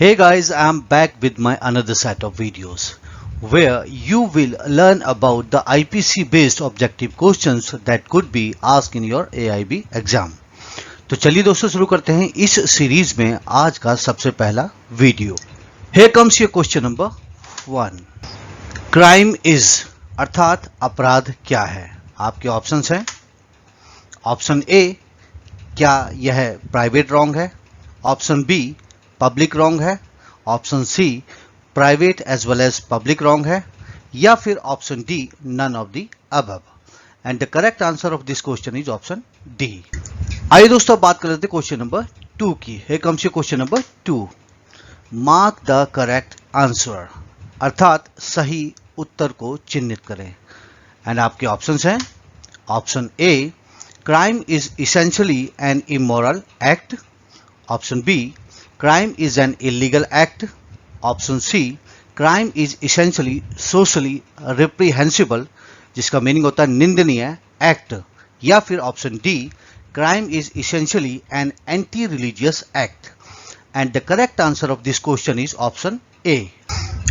Hey guys, I'm back with my another set of videos where you will learn about the IPC based objective questions that could be asked in your AIB exam. तो चलिए दोस्तों शुरू करते हैं इस series में आज का सबसे पहला video. Here comes your question number 1. Crime is अर्थात अपराध क्या है. आपके ऑप्शंस हैं. ऑप्शन ए, क्या यह प्राइवेट रॉन्ग है. ऑप्शन बी, पब्लिक रॉन्ग है. Option C, private as well as public wrong है. या फिर option D, none of the above. And the correct answer of this question is option D. आइए दोस्तों बात कर लेते हैं क्वेश्चन नंबर 2 की. Here comes your question number 2. Mark the correct answer अर्थात सही उत्तर को चिन्हित करें. एंड आपके ऑप्शंस हैं. Option A, crime is essentially an immoral act. Option B, crime is an illegal act. Option C, crime is essentially socially reprehensible, जिसका meaning होता है निंदनीय एक्ट. या फिर option D, crime is essentially an anti-religious act. And the correct answer of this question is option A.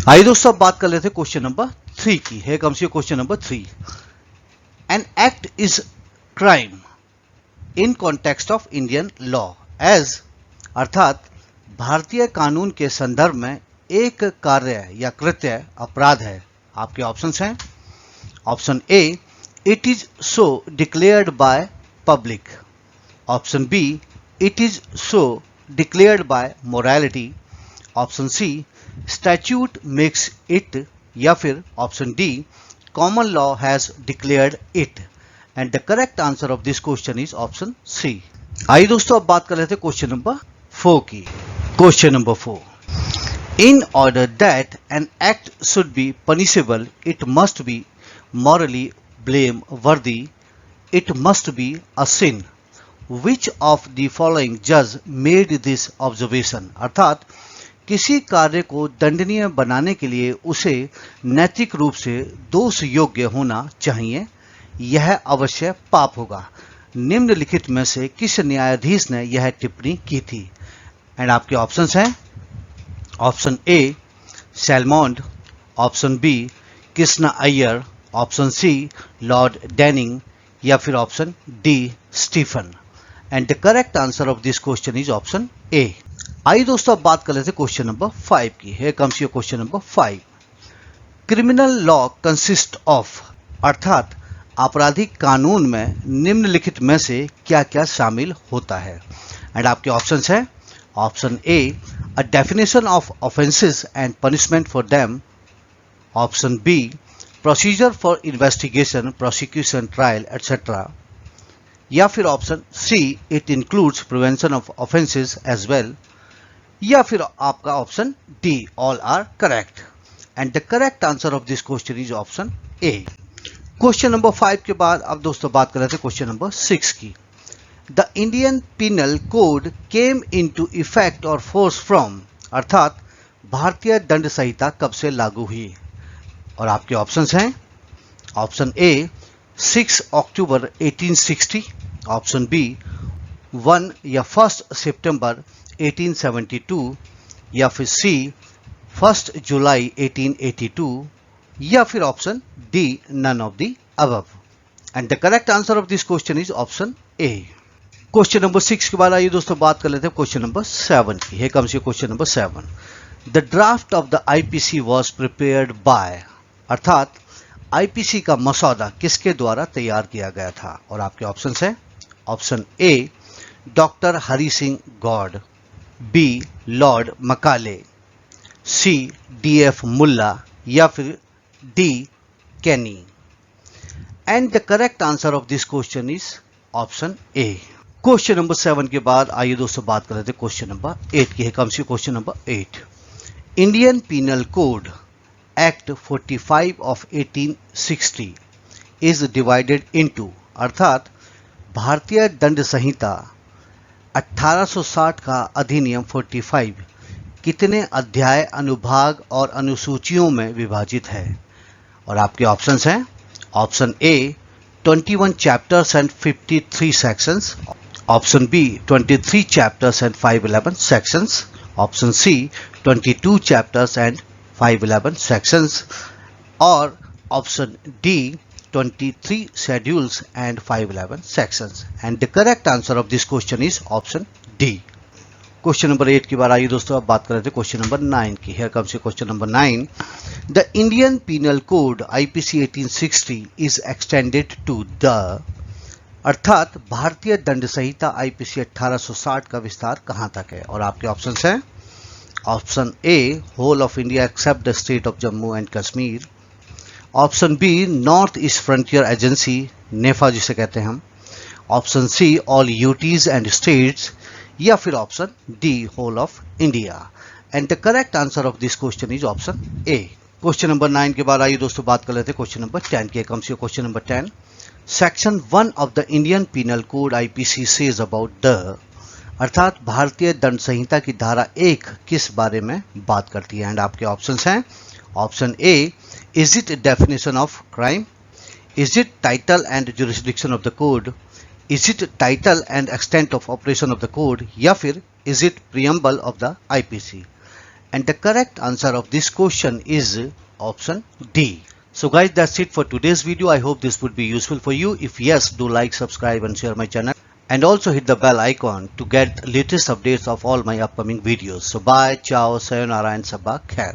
आइए दोस्तों अब बात कर लेते हैं क्वेश्चन नंबर 3 की. Here comes your question number 3. An act is crime in context of Indian law as अर्थात भारतीय कानून के संदर्भ में एक कार्य या कृत्य अपराध है. आपके ऑप्शंस हैं. Option A, it is so declared by public. Option B, it is so declared by morality. Option C, statute makes it. या फिर option D, common law has declared it. And the correct answer of this question is option C. आइए दोस्तों अब बात कर लेते हैं question number 4 की. Question number 4. In order that an act should be punishable it must be morally blameworthy. It must be a sin. Which of the following जज made this observation अर्थात किसी कार्य को दंडनीय बनाने के लिए उसे नैतिक रूप से दोष योग्य होना चाहिए. यह अवश्य पाप होगा. निम्नलिखित में से किस न्यायाधीश ने यह टिप्पणी की थी. एंड आपके ऑप्शंस हैं. Option A, Salmond. Option B, Krishna Iyer. Option C, Lord Denning. या फिर option D, Stephen. And the correct answer of this question is option A. आइए दोस्तों अब बात कर लेते हैं क्वेश्चन नंबर 5 की. Here comes your question number 5. Criminal law consist of अर्थात आपराधिक कानून में निम्नलिखित में से क्या क्या शामिल होता है. एंड आपके ऑप्शंस हैं. Option A, a definition of offences and punishment for them. Option B, procedure for investigation, prosecution, trial etcetera. या फिर option C, it includes prevention of offences as well. या फिर आपका option D, all are correct. And the correct answer of this question is option A. Question number 5 के बाद अब दोस्तों बात कर रहे थे क्वेश्चन नंबर 6 की. The Indian penal code came into effect और फोर्स फ्रॉम अर्थात भारतीय दंड संहिता कब से लागू हुई. और आपके ऑप्शंस हैं. Option A, 6 October 1860. Option B, 1 या 1 सितंबर 1872. या फिर सी, 1 जुलाई 1882. या फिर option D, none of the above. And the correct answer of this question is option A. Question number 6 के बाद आइए दोस्तों बात कर लेते हैं क्वेश्चन नंबर 7 की. Here comes your question number 7. The draft of the IPC was prepared by अर्थात आईपीसी का मसौदा किसके द्वारा तैयार किया गया था. और आपके ऑप्शंस हैं. Option A, doctor Hari Singh Gour. B, Lord Macaulay. C, DF Mulla. या फिर D, Kenny. And the correct answer of this question is option A. Question number 7 के बाद आइए दोस्तों बात कर रहे थे क्वेश्चन नंबर 8 की. कम से question number 8. Indian penal code act 45 ऑफ 1860 इज डिवाइडेड इनटू अर्थात भारतीय दंड संहिता 1860 का अधिनियम 45 कितने अध्याय, अनुभाग और अनुसूचियों में विभाजित है. और आपके ऑप्शंस हैं. Option A, 21 chapters and 53 sections. Option B, 23 chapters and 511 sections. Option C, 22 chapters and 511 sections. Or option D, 23 schedules and 511 sections. And the correct answer of this question is option D. Question number 8 की बार आइए दोस्तों, अब बात कर रहे थे question number 9 की. Here comes question number 9. The Indian penal code IPC 1860 is extended to the, अर्थात भारतीय दंड संहिता आईपीसी 1860 का विस्तार कहां तक है. और आपके ऑप्शंस हैं. Option A, whole of India except the state of Jammu and Kashmir. Option B, North East Frontier Agency, NEFA जिसे कहते हैं हम. Option C, all UTs and states. या फिर option D, whole of India. And the correct answer of this question is option A. Question number 9 के बाद आइए दोस्तों बात कर लेते हैं क्वेश्चन नंबर 10 की. कम से question number 10. Section 1 of the Indian penal code IPC says about the, अर्थात भारतीय दंड संहिता की धारा 1 किस बारे में बात करती है. एंड आपके ऑप्शंस हैं. Option A, is it definition of crime. Is it title and jurisdiction of the code. Is it title and extent of operation of the code? या फिर is it preamble of the IPC? And the correct answer of this question is option D. So guys, that's it for today's video. I hope this would be useful for you. If yes, do like, subscribe and share my channel. And also hit the bell icon to get latest updates of all my upcoming videos. So bye, ciao, sayonara and sabba khair.